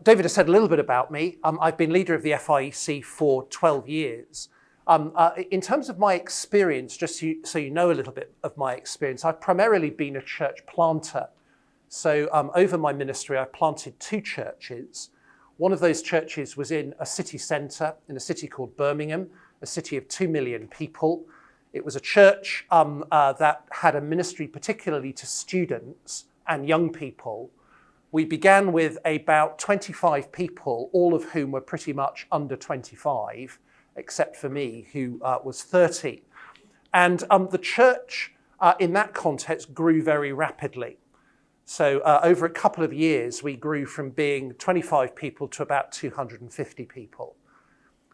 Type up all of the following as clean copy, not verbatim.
David has said a little bit about me. I've been leader of the FIEC for 12 years. In terms of my experience, just so you know a little bit of my experience, I've primarily been a church planter. So over my ministry, I've planted 2 churches. One of those churches was in a city centre, in a city called Birmingham, a city of 2 million people. It was a church that had a ministry particularly to students and young people. We began with about 25 people, all of whom were pretty much under 25, except for me, who was 30. And the church in that context grew very rapidly. So over a couple of years, we grew from being 25 people to about 250 people.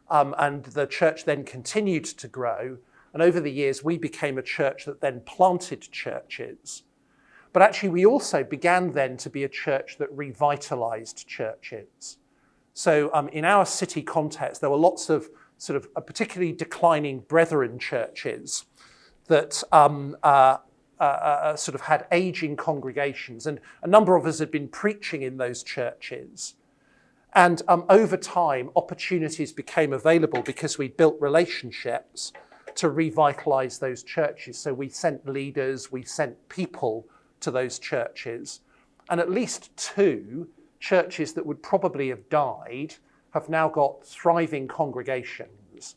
And the church then continued to grow. And over the years, we became a church that then planted churches. But actually, we also began then to be a church that revitalized churches. So in our city context, there were lots of sort of particularly declining brethren churches that sort of had aging congregations. And a number of us had been preaching in those churches. And over time, opportunities became available because we built relationships to revitalize those churches. So we sent leaders, we sent people to those churches. And at least 2 churches that would probably have died have now got thriving congregations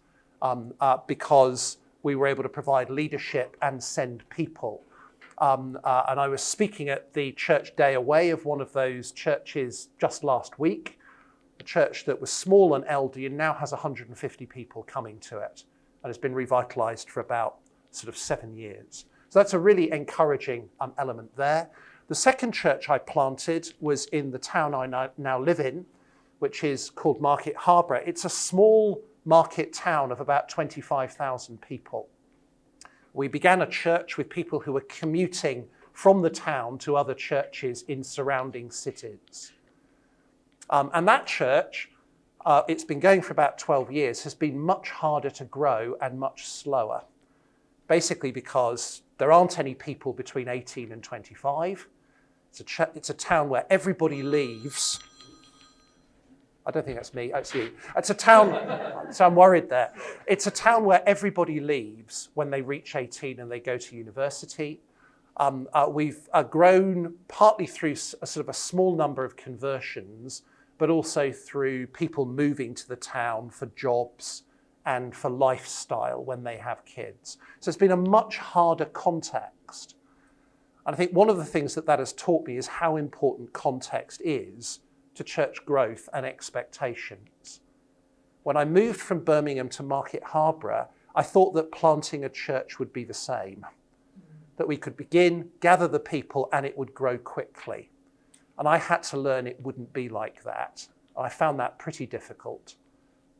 because we were able to provide leadership and send people. And I was speaking at the church day away of one of those churches just last week, a church that was small and elderly and now has 150 people coming to it and has been revitalized for about sort of 7 years. So that's a really encouraging element there. The second church I planted was in the town I now live in, which is called Market Harborough. It's a small market town of about 25,000 people. We began a church with people who were commuting from the town to other churches in surrounding cities. And that church, it's been going for about 12 years, has been much harder to grow and much slower. Basically because there aren't any people between 18 and 25. It's a town where everybody leaves. I don't think that's me, that's you. It's a town, so I'm worried there. It's a town where everybody leaves when they reach 18 and they go to university. We've grown partly through a sort of a small number of conversions, but also through people moving to the town for jobs and for lifestyle when they have kids. So it's been a much harder context. And I think one of the things that has taught me is how important context is to church growth and expectations. When I moved from Birmingham to Market Harborough, I thought that planting a church would be the same, that we could begin, gather the people, and it would grow quickly. And I had to learn it wouldn't be like that. I found that pretty difficult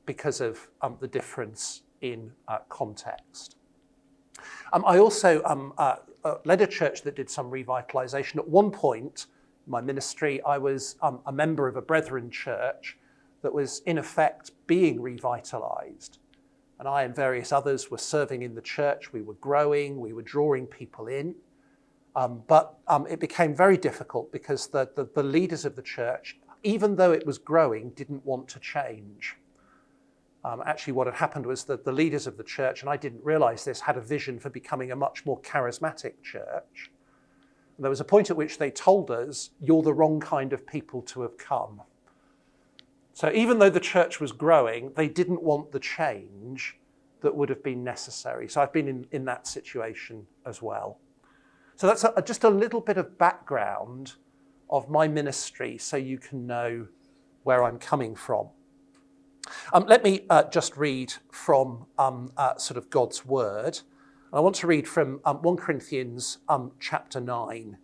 because of the difference in context. I also led a church that did some revitalization. At one point in my ministry, I was a member of a brethren church that was in effect being revitalized. And I and various others were serving in the church. We were growing, we were drawing people in. But it became very difficult because the leaders of the church, even though it was growing, didn't want to change. Actually, what had happened was that the leaders of the church, and I didn't realize this, had a vision for becoming a much more charismatic church. And there was a point at which they told us, you're the wrong kind of people to have come. So even though the church was growing, they didn't want the change that would have been necessary. So I've been in that situation as well. So that's just a little bit of background of my ministry so you can know where I'm coming from. Let me just read from sort of God's word. I want to read from 1 Corinthians chapter 9,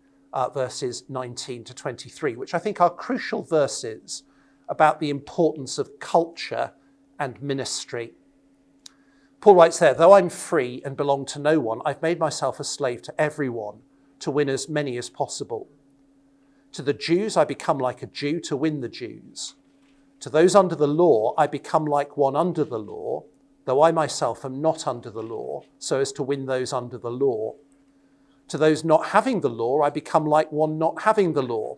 verses 19 to 23, which I think are crucial verses about the importance of culture and ministry. Paul writes there, though I'm free and belong to no one, I've made myself a slave to everyone to win as many as possible. To the Jews, I become like a Jew to win the Jews. To those under the law, I become like one under the law, though I myself am not under the law, so as to win those under the law. To those not having the law, I become like one not having the law,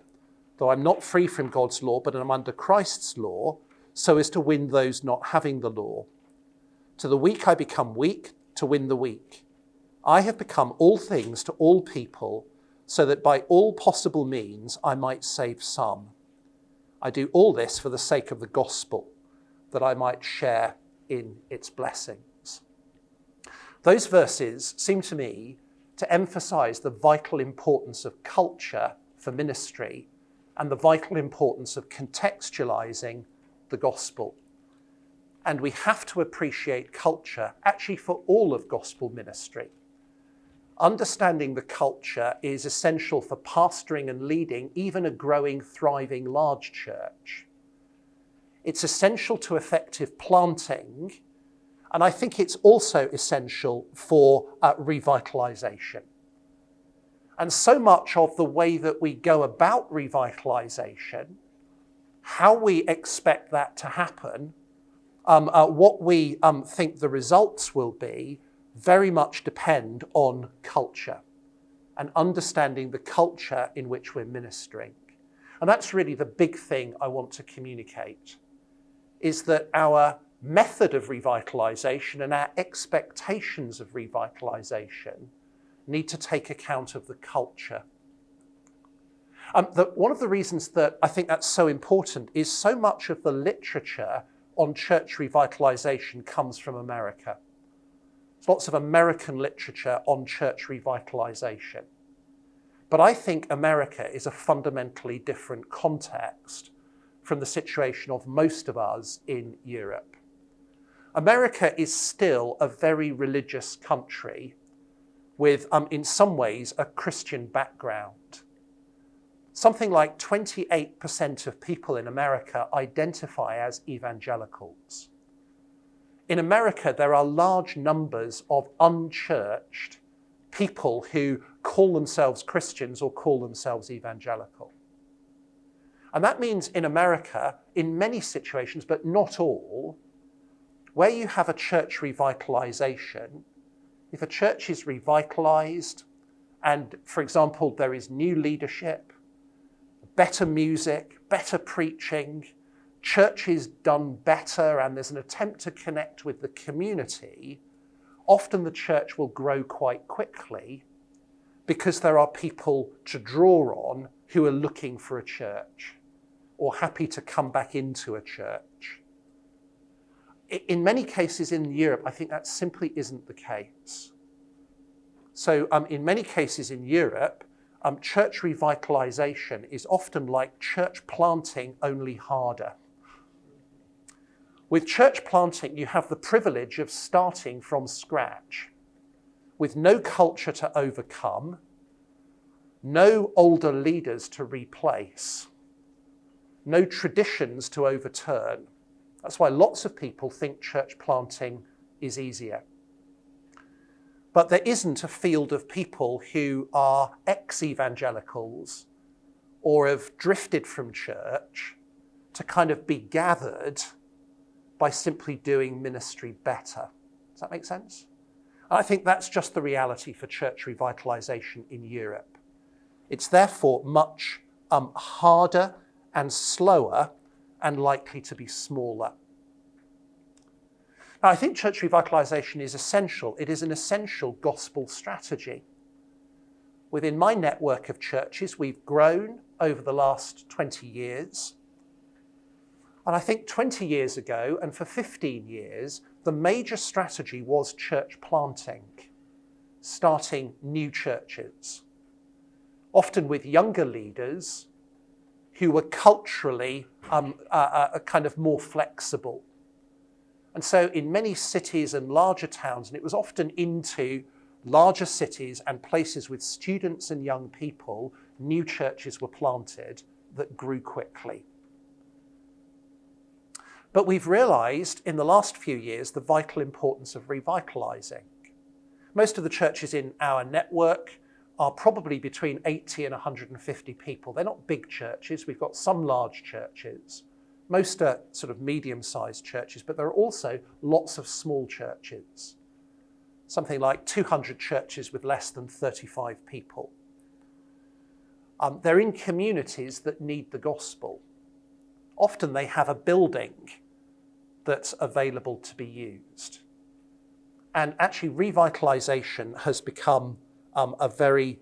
though I'm not free from God's law, but I'm under Christ's law, so as to win those not having the law. To the weak I become weak, to win the weak. I have become all things to all people, so that by all possible means I might save some. I do all this for the sake of the gospel, that I might share in its blessings. Those verses seem to me to emphasize the vital importance of culture for ministry and the vital importance of contextualizing the gospel. And we have to appreciate culture actually for all of gospel ministry. Understanding the culture is essential for pastoring and leading even a growing, thriving large church. It's essential to effective planting, and I think it's also essential for revitalisation. And so much of the way that we go about revitalisation, how we expect that to happen, what we think the results will be, very much depend on culture and understanding the culture in which we're ministering. And that's really the big thing I want to communicate, is that our method of revitalisation and our expectations of revitalisation need to take account of the culture. One of the reasons that I think that's so important is so much of the literature on church revitalisation comes from America. There's lots of American literature on church revitalisation. But I think America is a fundamentally different context from the situation of most of us in Europe. America is still a very religious country with, in some ways, a Christian background. Something like 28% of people in America identify as evangelicals. In America, there are large numbers of unchurched people who call themselves Christians or call themselves evangelical. And that means in America, in many situations, but not all, where you have a church revitalization, if a church is revitalized and, for example, there is new leadership, better music, better preaching, church is done better, and there's an attempt to connect with the community, often the church will grow quite quickly because there are people to draw on who are looking for a church or happy to come back into a church. In many cases in Europe, I think that simply isn't the case. So in many cases in Europe, church revitalization is often like church planting, only harder. With church planting, you have the privilege of starting from scratch, with no culture to overcome, no older leaders to replace, no traditions to overturn. That's why lots of people think church planting is easier. But there isn't a field of people who are ex-evangelicals or have drifted from church to kind of be gathered by simply doing ministry better. Does that make sense? And I think that's just the reality for church revitalization in Europe. It's therefore much harder and slower and likely to be smaller. Now, I think church revitalization is essential. It is an essential gospel strategy. Within my network of churches, we've grown over the last 20 years. And I think 20 years ago, and for 15 years, the major strategy was church planting, starting new churches, often with younger leaders who were culturally kind of more flexible. And so in many cities and larger towns, and it was often into larger cities and places with students and young people, new churches were planted that grew quickly. But we've realized in the last few years the vital importance of revitalizing. Most of the churches in our network are probably between 80 and 150 people. They're not big churches. We've got some large churches. Most are sort of medium-sized churches, but there are also lots of small churches. Something like 200 churches with less than 35 people. they're in communities that need the gospel. Often they have a building that's available to be used. And actually revitalisation has become a very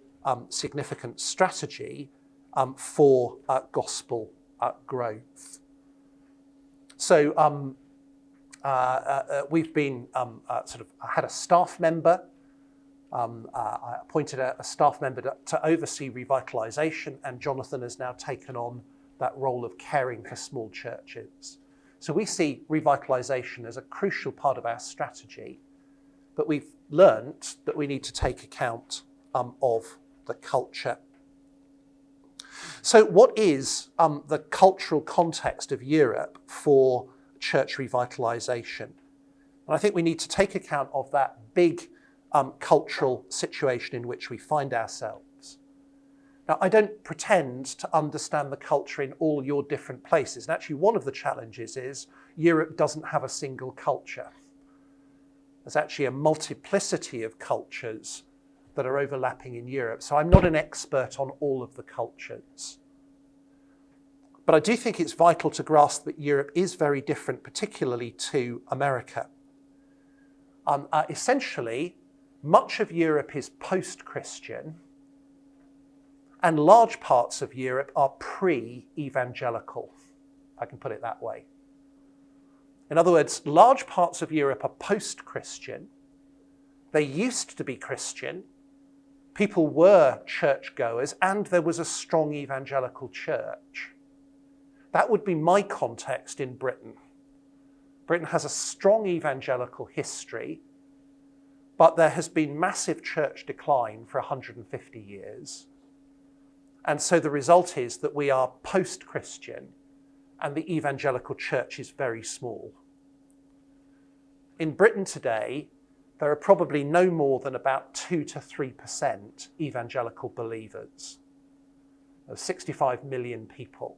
significant strategy for gospel growth. So we've been had a staff member, I appointed a staff member to oversee revitalisation, and Jonathan has now taken on that role of caring for small churches. So we see revitalisation as a crucial part of our strategy, but we've learnt that we need to take account of the culture. So what is the cultural context of Europe for church revitalisation? And I think we need to take account of that big cultural situation in which we find ourselves. Now, I don't pretend to understand the culture in all your different places. And actually, one of the challenges is Europe doesn't have a single culture. There's actually a multiplicity of cultures that are overlapping in Europe. So I'm not an expert on all of the cultures. But I do think it's vital to grasp that Europe is very different, particularly to America. Essentially, much of Europe is post-Christian, and large parts of Europe are pre-evangelical, if I can put it that way. In other words, large parts of Europe are post-Christian. They used to be Christian. People were churchgoers, and there was a strong evangelical church. That would be my context in Britain. Britain has a strong evangelical history, but there has been massive church decline for 150 years. And so the result is that we are post-Christian, and the evangelical church is very small. In Britain today, there are probably no more than about 2 to 3% evangelical believers. There are 65 million people.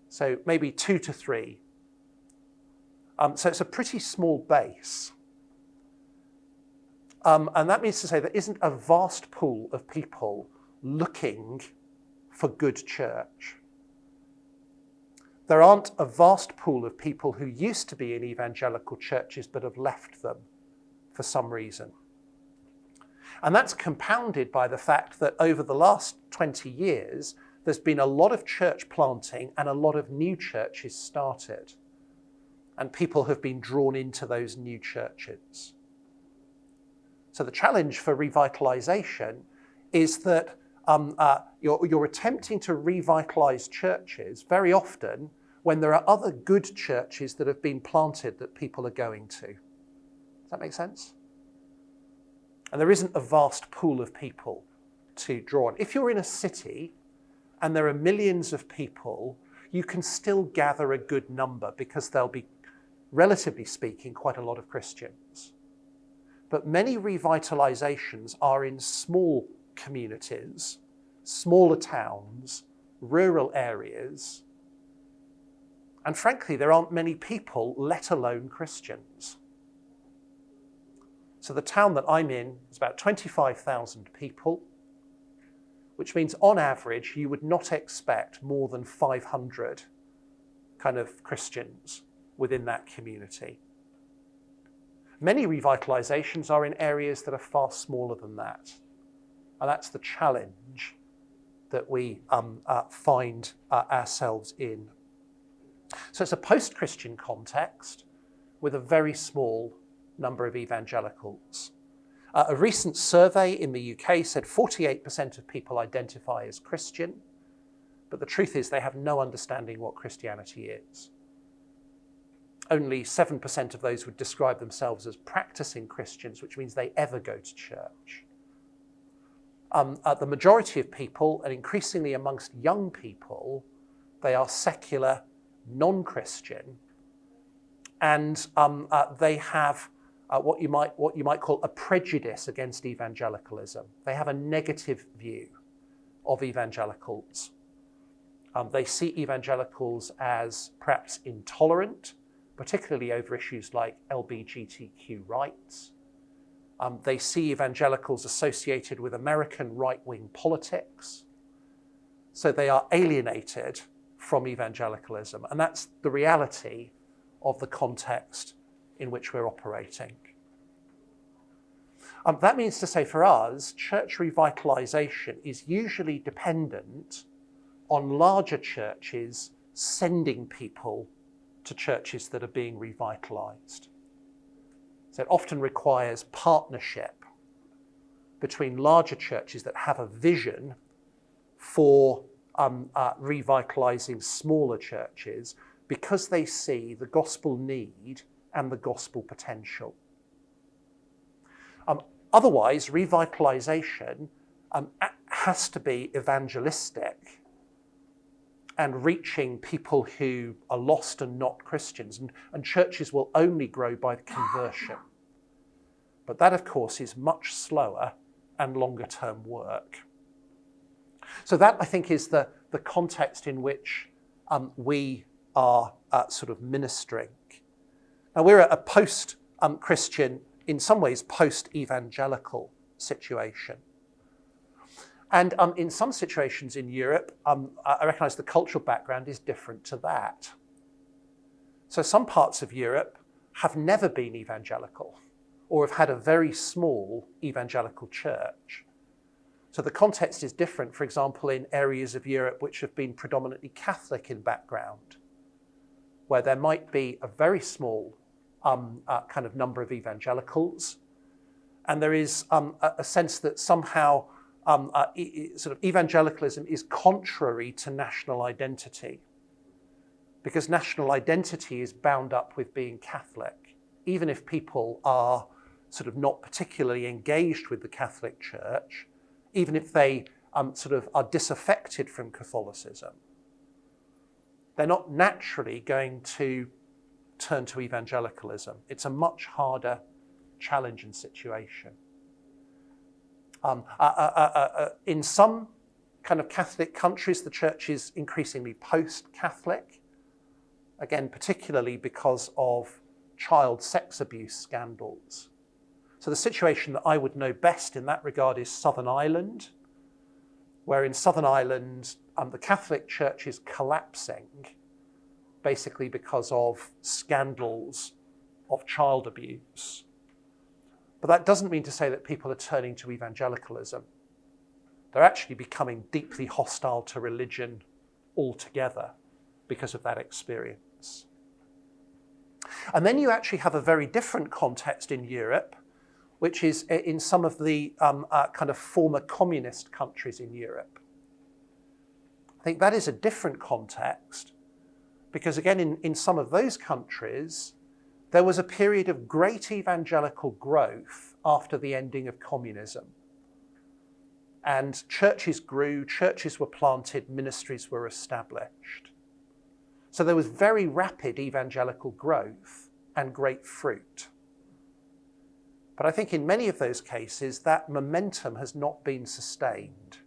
So maybe 2 to 3. So it's a pretty small base. And that means to say there isn't a vast pool of people looking for good church. There aren't a vast pool of people who used to be in evangelical churches but have left them for some reason. And that's compounded by the fact that over the last 20 years, there's been a lot of church planting and a lot of new churches started. And people have been drawn into those new churches. So the challenge for revitalisation is that you're attempting to revitalise churches very often when there are other good churches that have been planted that people are going to. Does that make sense? And there isn't a vast pool of people to draw on. If you're in a city and there are millions of people, you can still gather a good number because there'll be, relatively speaking, quite a lot of Christians. But many revitalizations are in small communities, smaller towns, rural areas. And frankly, there aren't many people, let alone Christians. So the town that I'm in is about 25,000 people, which means on average, you would not expect more than 500 kind of Christians within that community. Many revitalizations are in areas that are far smaller than that. And that's the challenge that we find ourselves in. So it's a post-Christian context with a very small number of evangelicals. A recent survey in the UK said 48% of people identify as Christian, but the truth is they have no understanding what Christianity is. Only 7% of those would describe themselves as practicing Christians, which means they ever go to church. The majority of people, and increasingly amongst young people, they are secular, non-Christian, and they have what you might call a prejudice against evangelicalism. They have a negative view of evangelicals. They see evangelicals as perhaps intolerant, particularly over issues like LGBTQ rights. They see evangelicals associated with American right-wing politics. so they are alienated from evangelicalism. And that's the reality of the context in which we're operating. That means to say, for us, church revitalisation is usually dependent on larger churches sending people to churches that are being revitalised. So it often requires partnership between larger churches that have a vision for revitalising smaller churches because they see the gospel need and the gospel potential. Otherwise, revitalisation has to be evangelistic and reaching people who are lost and not Christians. And churches will only grow by conversion. But that, of course, is much slower and longer term work. So that, I think, is the context in which we are sort of ministering. Now, we're at a post-Christian, in some ways, post-evangelical situation. And in some situations in Europe, I recognise the cultural background is different to that. So some parts of Europe have never been evangelical or have had a very small evangelical church. So the context is different, for example, in areas of Europe which have been predominantly Catholic in background, where there might be a very small kind of number of evangelicals, and there is a sense that somehow sort of evangelicalism is contrary to national identity, because national identity is bound up with being Catholic, even if people are sort of not particularly engaged with the Catholic Church, even if they sort of are disaffected from Catholicism. They're not naturally going to turn to evangelicalism. It's a much harder challenge and situation. In some kind of Catholic countries, the church is increasingly post-Catholic, again, particularly because of child sex abuse scandals. So the situation that I would know best in that regard is Southern Ireland, where in Southern Ireland, the Catholic Church is collapsing, basically because of scandals of child abuse. But that doesn't mean to say that people are turning to evangelicalism. They're actually becoming deeply hostile to religion altogether because of that experience. And then you actually have a very different context in Europe, which is in some of the kind of former communist countries in Europe. I think that is a different context because, again, in some of those countries, there was a period of great evangelical growth after the ending of communism. And churches grew, churches were planted, ministries were established. So there was very rapid evangelical growth and great fruit. But I think in many of those cases, that momentum has not been sustained,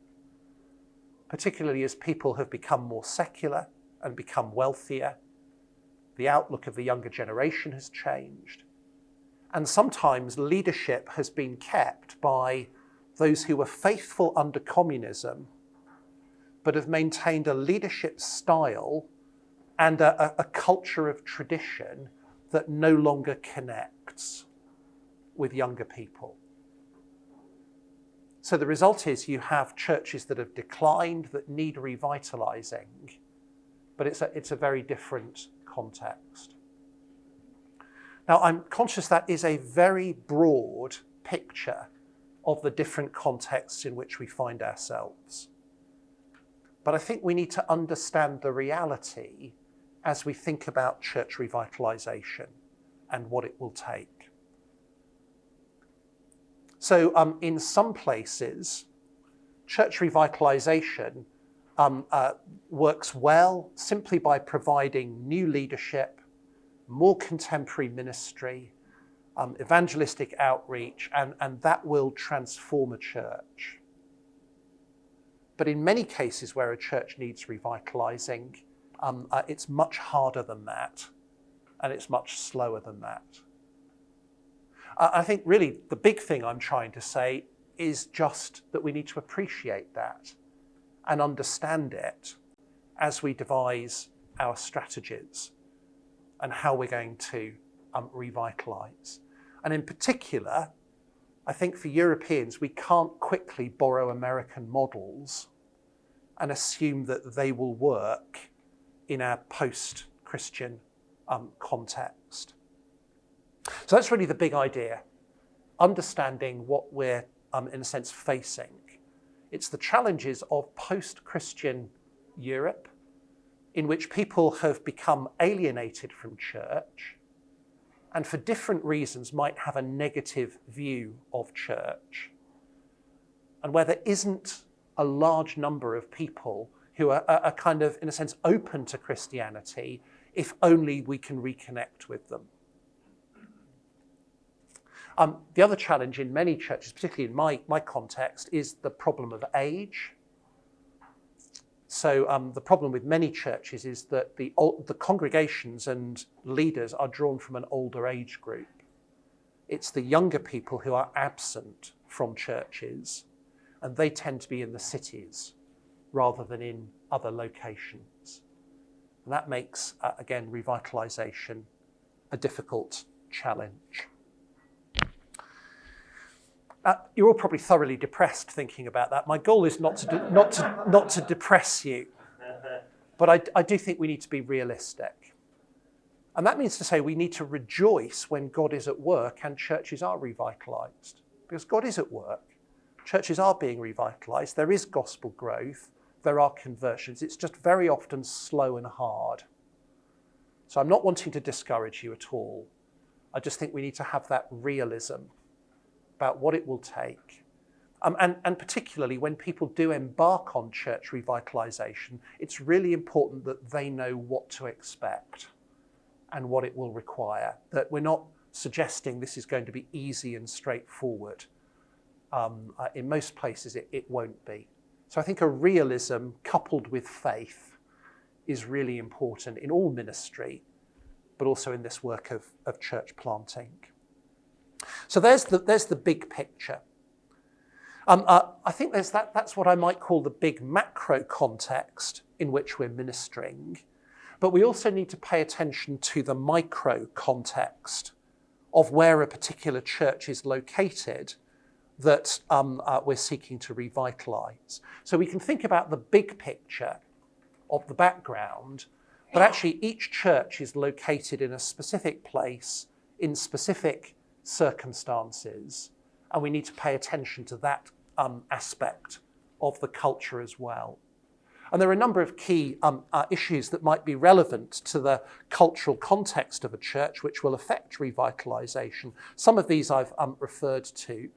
particularly as people have become more secular and become wealthier. The outlook of the younger generation has changed. And sometimes leadership has been kept by those who were faithful under communism, but have maintained a leadership style and a culture of tradition that no longer connects with younger people. So the result is you have churches that have declined, that need revitalising, but it's a very different context. Now, I'm conscious that is a very broad picture of the different contexts in which we find ourselves. But I think we need to understand the reality as we think about church revitalisation and what it will take. So in some places, church revitalisation works well simply by providing new leadership, more contemporary ministry, evangelistic outreach, and that will transform a church. But in many cases where a church needs revitalising, it's much harder than that, and it's much slower than that. I think really the big thing I'm trying to say is just that we need to appreciate that and understand it as we devise our strategies and how we're going to revitalise. And in particular, I think for Europeans, we can't quickly borrow American models and assume that they will work in our post-Christian context. So that's really the big idea, understanding what we're, in a sense, facing. It's the challenges of post-Christian Europe, in which people have become alienated from church and for different reasons might have a negative view of church, and where there isn't a large number of people who are kind of, in a sense, open to Christianity, if only we can reconnect with them. The other challenge in many churches, particularly in my context, is the problem of age. So the problem with many churches is that the congregations and leaders are drawn from an older age group. It's the younger people who are absent from churches, and they tend to be in the cities rather than in other locations. And that makes, again, revitalisation a difficult challenge. You're all probably thoroughly depressed thinking about that. My goal is not to depress you, but I do think we need to be realistic. And that means to say we need to rejoice when God is at work and churches are revitalised. Because God is at work. Churches are being revitalised. There is gospel growth. There are conversions. It's just very often slow and hard. So I'm not wanting to discourage you at all. I just think we need to have that realism about what it will take. And particularly when people do embark on church revitalisation, it's really important that they know what to expect and what it will require. That we're not suggesting this is going to be easy and straightforward. In most places it won't be. So I think a realism coupled with faith is really important in all ministry, but also in this work of church planting. So there's the big picture. I think that's what I might call the big macro context in which we're ministering. But we also need to pay attention to the micro context of where a particular church is located that we're seeking to revitalise. So we can think about the big picture of the background, but actually each church is located in a specific place, in specific circumstances, and we need to pay attention to that aspect of the culture as well. And there are a number of key issues that might be relevant to the cultural context of a church which will affect revitalisation. Some of these I've referred to.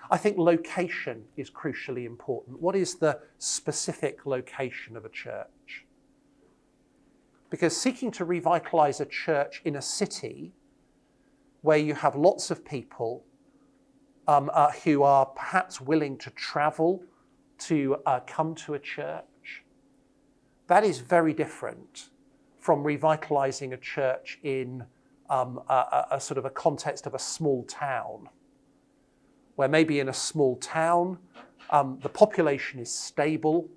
I think location is crucially important. What is the specific location of a church? Because seeking to revitalise a church in a city where you have lots of people who are perhaps willing to travel to come to a church, that is very different from revitalising a church in a sort of a context of a small town, where maybe in a small town the population is stable,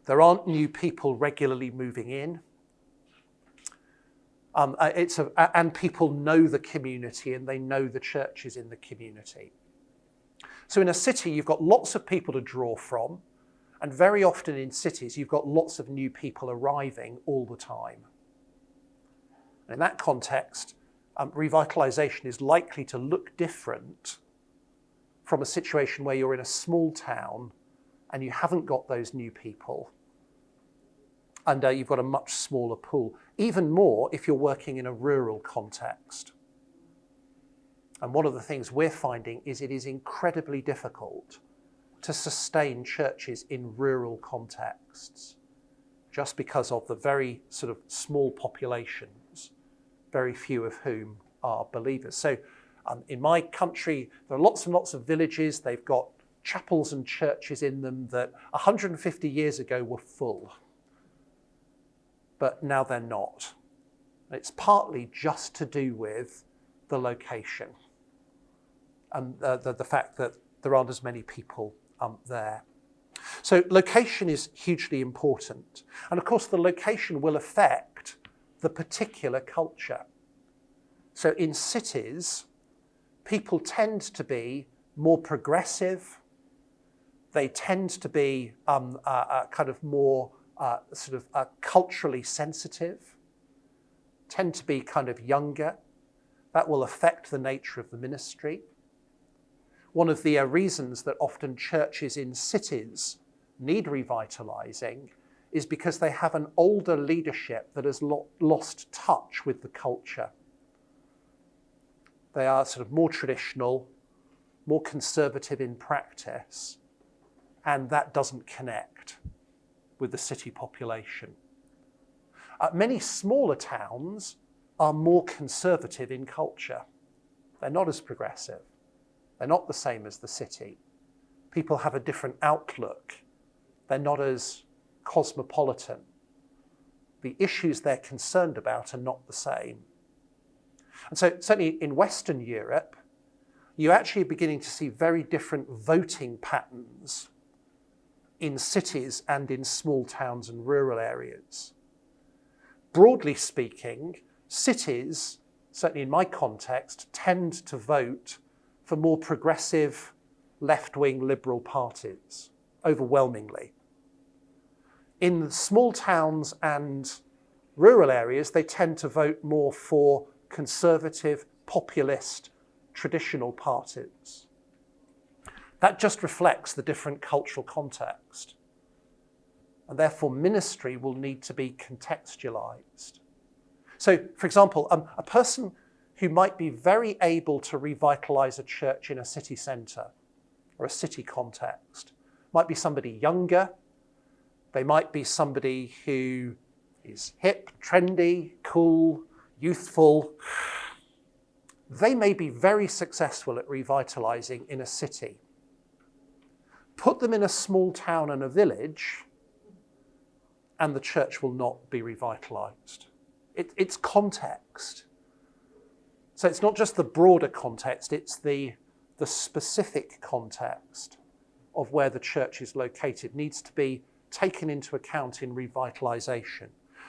there aren't new people regularly moving in, and people know the community and they know the churches in the community. So in a city, you've got lots of people to draw from, and very often in cities, you've got lots of new people arriving all the time. And in that context, revitalisation is likely to look different from a situation where you're in a small town and you haven't got those new people, and you've got a much smaller pool. Even more if you're working in a rural context. And one of the things we're finding is it is incredibly difficult to sustain churches in rural contexts, just because of the very sort of small populations, very few of whom are believers. So in my country, there are lots and lots of villages. They've got chapels and churches in them that 150 years ago were full, but now they're not. It's partly just to do with the location and the fact that there aren't as many people there. So location is hugely important. And of course, the location will affect the particular culture. So in cities, people tend to be more progressive. They tend to be kind of more culturally sensitive, tend to be kind of younger. That will affect the nature of the ministry. One of the reasons that often churches in cities need revitalising is because they have an older leadership that has lost touch with the culture. They are sort of more traditional, more conservative in practice, and that doesn't connect with the city population. Many smaller towns are more conservative in culture. They're not as progressive. They're not the same as the city. People have a different outlook. They're not as cosmopolitan. The issues they're concerned about are not the same. And so certainly in Western Europe, you're actually beginning to see very different voting patterns in cities and in small towns and rural areas. Broadly speaking, cities, certainly in my context, tend to vote for more progressive, left-wing liberal parties, overwhelmingly. In small towns and rural areas, they tend to vote more for conservative, populist, traditional parties. That just reflects the different cultural context. And therefore, ministry will need to be contextualized. So, for example, a person who might be very able to revitalize a church in a city centre or a city context might be somebody younger. They might be somebody who is hip, trendy, cool, youthful. They may be very successful at revitalizing in a city. Put them in a small town and a village, and the church will not be revitalized. It's context. So it's not just the broader context, it's the specific context of where the church is located needs to be taken into account in revitalisation.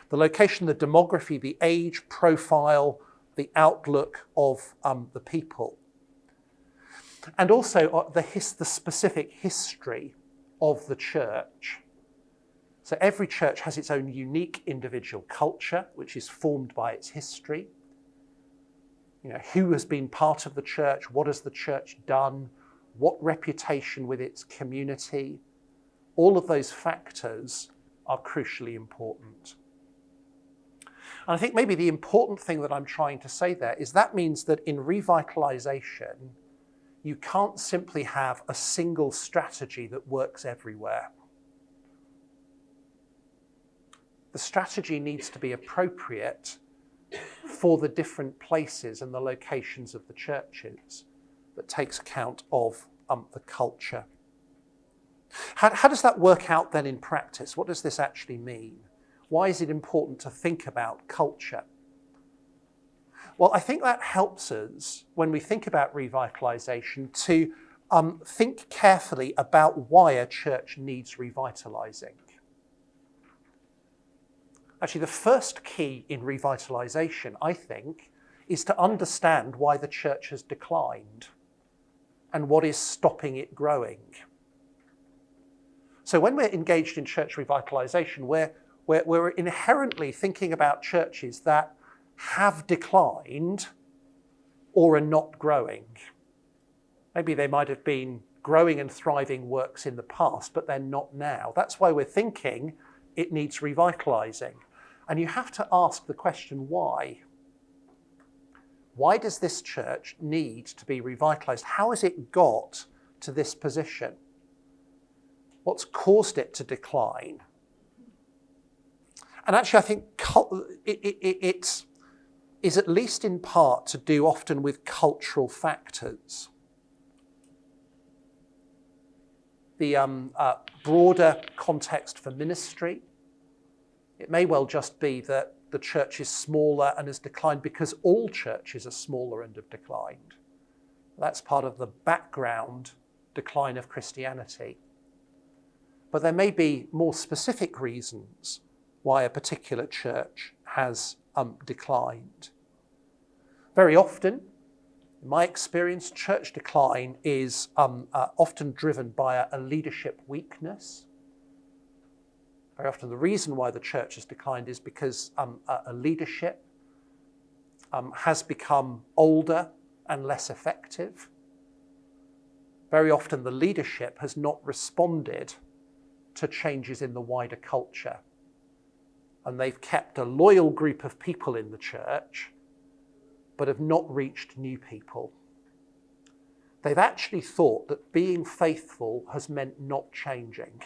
The location, the demography, the age profile, the outlook of the people. And also the specific history of the church. So every church has its own unique individual culture, which is formed by its history. You know, who has been part of the church? What has the church done? What reputation with its community? All of those factors are crucially important. And I think maybe the important thing that I'm trying to say there is that means that in revitalisation, you can't simply have a single strategy that works everywhere. The strategy needs to be appropriate for the different places and the locations of the churches that takes account of the culture. How does that work out then in practice? What does this actually mean? Why is it important to think about culture? Well, I think that helps us, when we think about revitalisation, to think carefully about why a church needs revitalising. Actually, the first key in revitalisation, I think, is to understand why the church has declined and what is stopping it growing. So when we're engaged in church revitalisation, we're inherently thinking about churches that have declined or are not growing. Maybe they might have been growing and thriving works in the past, but they're not now. That's why we're thinking it needs revitalising. And you have to ask the question, why? Why does this church need to be revitalised? How has it got to this position? What's caused it to decline? And actually, I think it is at least in part to do often with cultural factors. The broader context for ministry. It may well just be that the church is smaller and has declined because all churches are smaller and have declined. That's part of the background decline of Christianity. but there may be more specific reasons why a particular church has declined. Very often, in my experience, church decline is often driven by a leadership weakness. Very often the reason why the church has declined is because a leadership has become older and less effective. Very often the leadership has not responded to changes in the wider culture. And they've kept a loyal group of people in the church, but have not reached new people. They've actually thought that being faithful has meant not changing.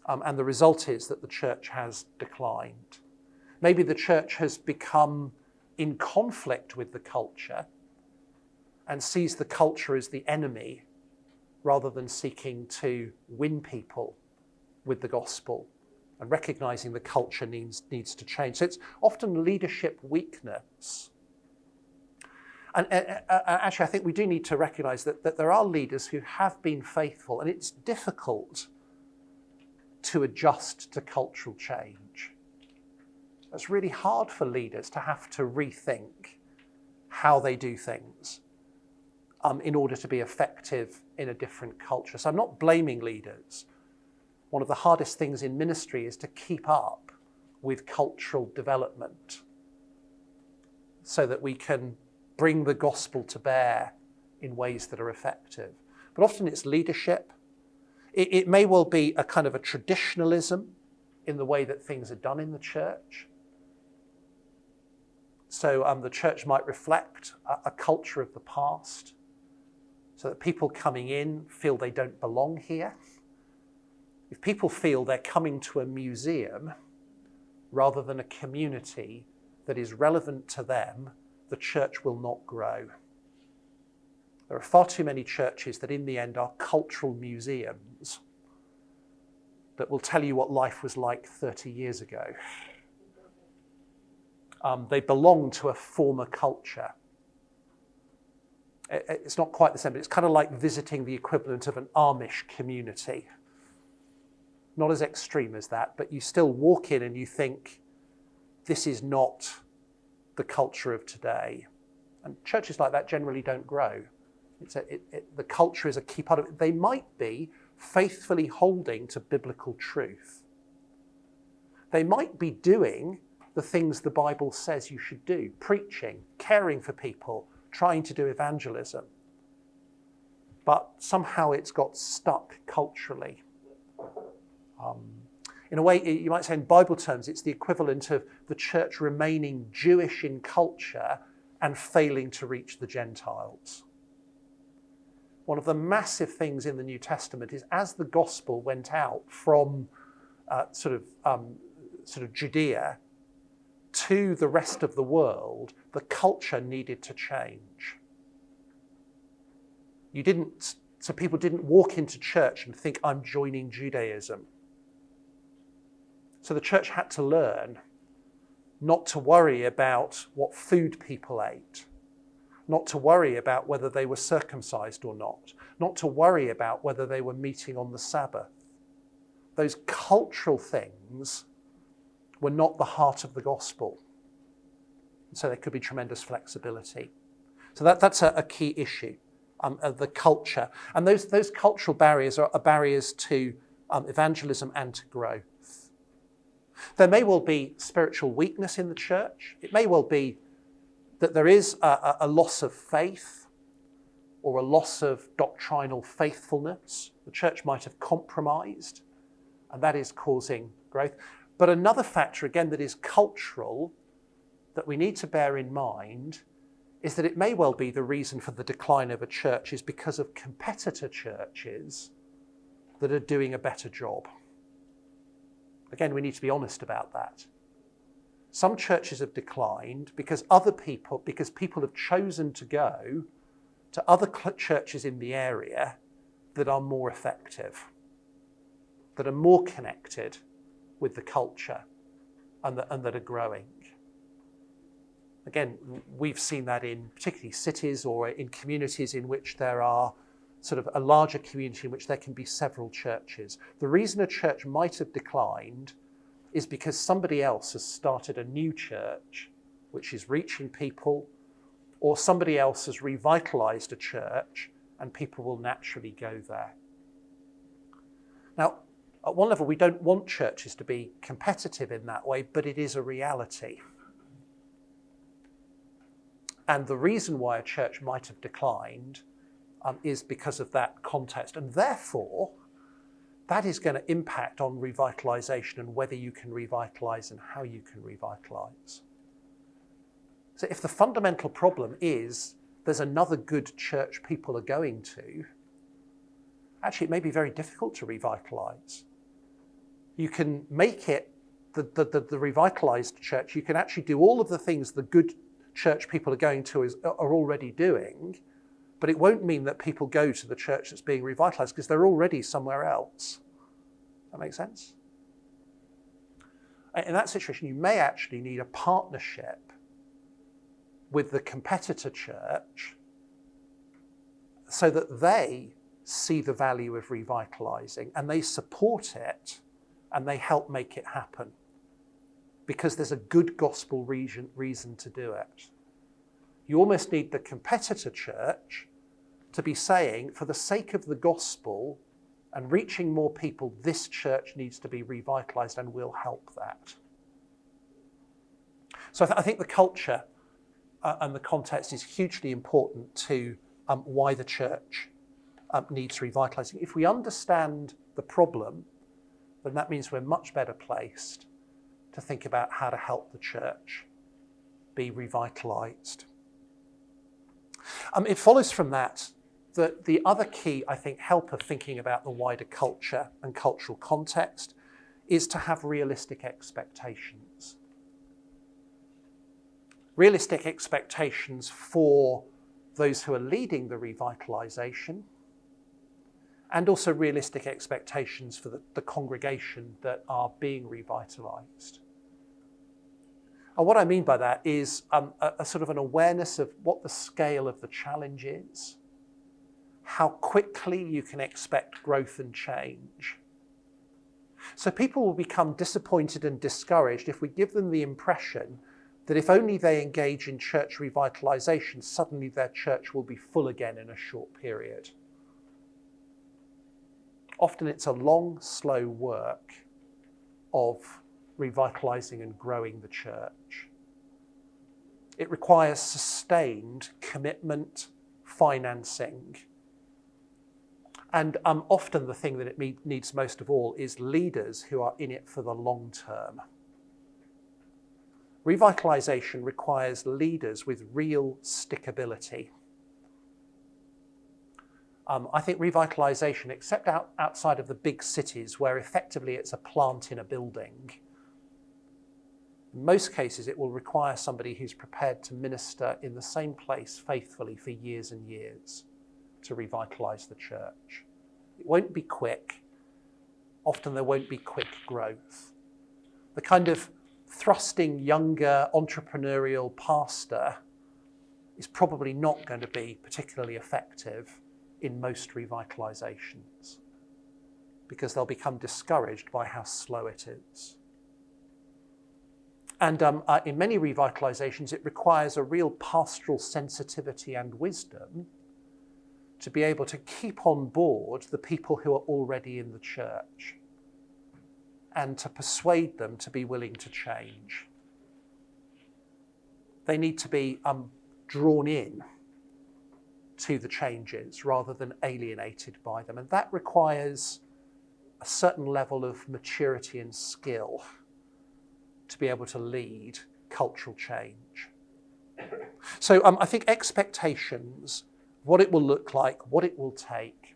And the result is that the church has declined. Maybe the church has become in conflict with the culture and sees the culture as the enemy rather than seeking to win people with the gospel and recognizing the culture needs to change. So it's often leadership weakness. And actually, I think we do need to recognize that there are leaders who have been faithful, and it's difficult to adjust to cultural change. It's really hard for leaders to have to rethink how they do things in order to be effective in a different culture. So I'm not blaming leaders. One of the hardest things in ministry is to keep up with cultural development so that we can bring the gospel to bear in ways that are effective. But often it's leadership. It may well be a kind of a traditionalism in the way that things are done in the church. So the church might reflect a culture of the past so that people coming in feel they don't belong here. If people feel they're coming to a museum rather than a community that is relevant to them, the church will not grow. There are far too many churches that in the end are cultural museums that will tell you what life was like 30 years ago. They belong to a former culture. It's not quite the same, but it's kind of like visiting the equivalent of an Amish community. Not as extreme as that, but you still walk in and you think, this is not the culture of today. And churches like that generally don't grow. The culture is a key part of it. They might be faithfully holding to biblical truth. They might be doing the things the Bible says you should do, preaching, caring for people, trying to do evangelism. But somehow it's got stuck culturally. In a way, you might say in Bible terms, it's the equivalent of the church remaining Jewish in culture and failing to reach the Gentiles. One of the massive things in the New Testament is as the gospel went out from sort of Judea to the rest of the world, the culture needed to change. So people didn't walk into church and think, I'm joining Judaism. So the church had to learn not to worry about what food people ate, not to worry about whether they were circumcised or not to worry about whether they were meeting on the Sabbath. Those cultural things were not the heart of the gospel. And so there could be tremendous flexibility. So that's a key issue, of the culture. And those cultural barriers are barriers to evangelism and to growth. There may well be spiritual weakness in the church. It may well be that there is a loss of faith or a loss of doctrinal faithfulness. The church might have compromised, and that is causing growth. But another factor, again, that is cultural, that we need to bear in mind, is that it may well be the reason for the decline of a church is because of competitor churches that are doing a better job. Again, we need to be honest about that. Some churches have declined because people have chosen to go to other churches in the area that are more effective, that are more connected with the culture and that are growing. Again, we've seen that in particularly cities or in communities in which there are sort of a larger community in which there can be several churches. The reason a church might have declined is because somebody else has started a new church which is reaching people, or somebody else has revitalized a church and people will naturally go there. Now, at one level, we don't want churches to be competitive in that way, but it is a reality. And the reason why a church might have declined is because of that context. And therefore, that is going to impact on revitalisation and whether you can revitalise and how you can revitalise. So if the fundamental problem is there's another good church people are going to, actually it may be very difficult to revitalise. You can make it the revitalised church, you can actually do all of the things the good church people are going to are already doing, but it won't mean that people go to the church that's being revitalised because they're already somewhere else. That makes sense? In that situation, you may actually need a partnership with the competitor church so that they see the value of revitalising and they support it and they help make it happen because there's a good gospel reason to do it. You almost need the competitor church to be saying, for the sake of the gospel and reaching more people, this church needs to be revitalised and we'll help that. So I think the culture and the context is hugely important to why the church needs revitalising. If we understand the problem, then that means we're much better placed to think about how to help the church be revitalised. It follows from that that the other key, I think, help of thinking about the wider culture and cultural context is to have realistic expectations. Realistic expectations for those who are leading the revitalisation, and also realistic expectations for the congregation that are being revitalised. And what I mean by that is a sort of an awareness of what the scale of the challenge is, how quickly you can expect growth and change. So people will become disappointed and discouraged if we give them the impression that if only they engage in church revitalisation, suddenly their church will be full again in a short period. Often it's a long, slow work of revitalising and growing the church. It requires sustained commitment, financing, and often the thing that it needs most of all is leaders who are in it for the long term. Revitalisation requires leaders with real stickability. I think revitalisation, except outside of the big cities where effectively it's a plant in a building, in most cases it will require somebody who's prepared to minister in the same place faithfully for years and years to revitalise the church. It won't be quick. Often there won't be quick growth. The kind of thrusting younger entrepreneurial pastor is probably not going to be particularly effective in most revitalisations because they'll become discouraged by how slow it is. And in many revitalisations, it requires a real pastoral sensitivity and wisdom to be able to keep on board the people who are already in the church and to persuade them to be willing to change. They need to be drawn in to the changes rather than alienated by them. And that requires a certain level of maturity and skill to be able to lead cultural change. So I think expectations, what it will look like, what it will take,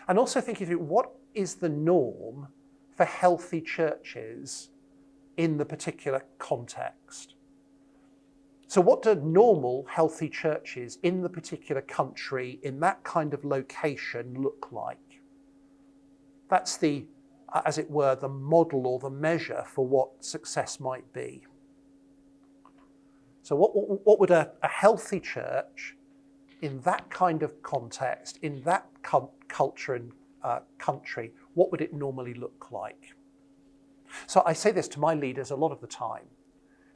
and also thinking through what is the norm for healthy churches in the particular context. So what do normal healthy churches in the particular country, in that kind of location, look like? That's the, as it were, the model or the measure for what success might be. So what would a healthy church in that kind of context, in that culture and country, what would it normally look like? So I say this to my leaders a lot of the time.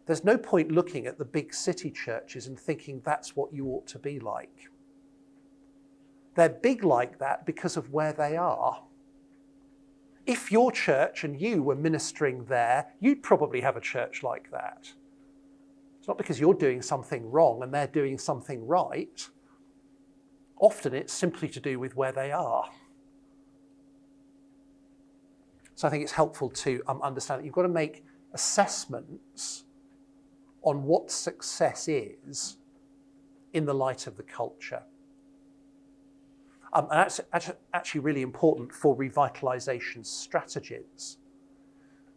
There's no point looking at the big city churches and thinking that's what you ought to be like. They're big like that because of where they are. If your church and you were ministering there, you'd probably have a church like that. It's not because you're doing something wrong and they're doing something right. Often it's simply to do with where they are. So I think it's helpful to understand that you've got to make assessments on what success is in the light of the culture. And that's actually really important for revitalisation strategies.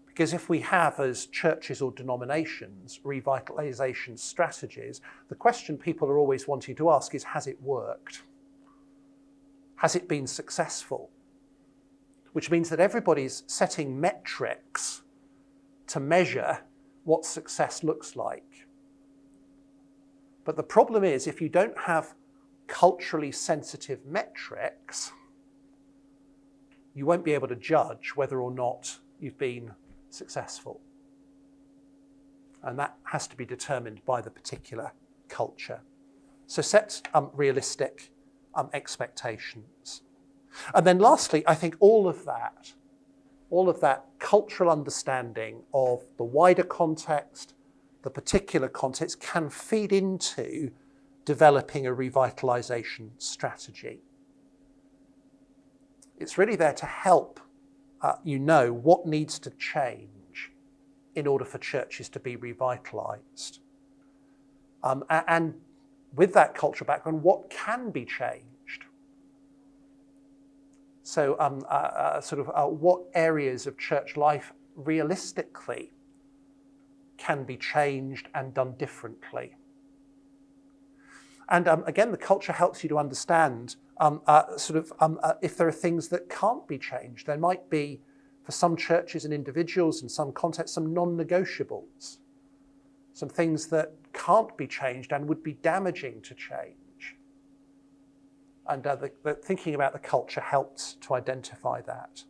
Because if we have, as churches or denominations, revitalisation strategies, the question people are always wanting to ask is, has it worked? Has it been successful? Which means that everybody's setting metrics to measure what success looks like. But the problem is, if you don't have culturally sensitive metrics, you won't be able to judge whether or not you've been successful. And that has to be determined by the particular culture. So set realistic expectations. And then lastly, I think all of that cultural understanding of the wider context, the particular context, can feed into developing a revitalisation strategy. It's really there to help you know what needs to change in order for churches to be revitalised. And with that cultural background, what can be changed? So what areas of church life realistically can be changed and done differently? And again, the culture helps you to understand if there are things that can't be changed. There might be, for some churches and individuals in some contexts, some non-negotiables, some things that can't be changed and would be damaging to change. And the thinking about the culture helps to identify that.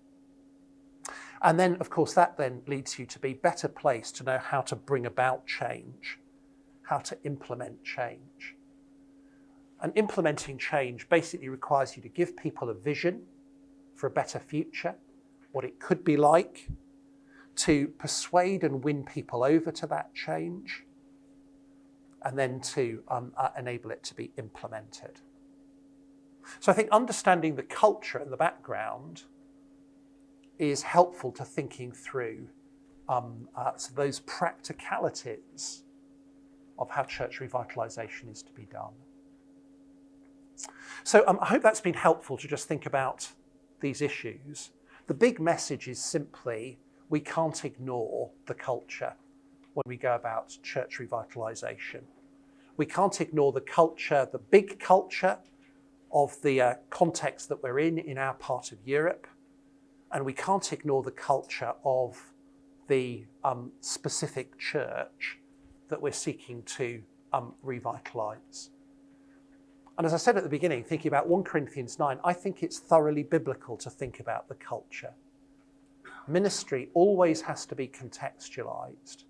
And then, of course, that then leads you to be better placed to know how to bring about change, how to implement change. And implementing change basically requires you to give people a vision for a better future, what it could be like, to persuade and win people over to that change, and then to enable it to be implemented. So I think understanding the culture and the background is helpful to thinking through those practicalities of how church revitalisation is to be done. So I hope that's been helpful to just think about these issues. The big message is simply we can't ignore the culture when we go about church revitalisation. We can't ignore the culture, the big culture of the context that we're in our part of Europe, and we can't ignore the culture of the specific church that we're seeking to revitalise. And as I said at the beginning, thinking about 1 Corinthians 9, I think it's thoroughly biblical to think about the culture. Ministry always has to be contextualised.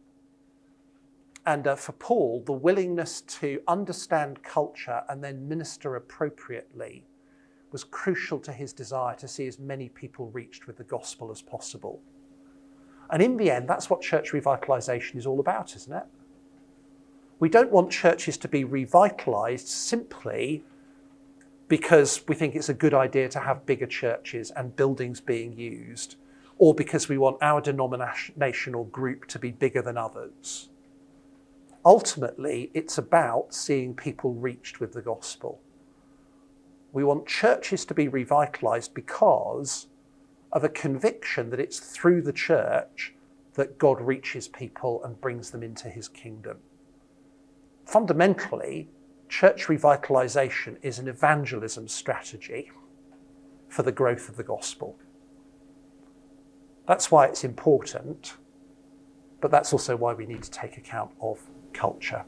And for Paul, the willingness to understand culture and then minister appropriately was crucial to his desire to see as many people reached with the gospel as possible. And in the end, that's what church revitalisation is all about, isn't it? We don't want churches to be revitalised simply because we think it's a good idea to have bigger churches and buildings being used, or because we want our denominational group to be bigger than others. Ultimately, it's about seeing people reached with the gospel. We want churches to be revitalised because of a conviction that it's through the church that God reaches people and brings them into his kingdom. Fundamentally, church revitalisation is an evangelism strategy for the growth of the gospel. That's why it's important, but that's also why we need to take account of culture.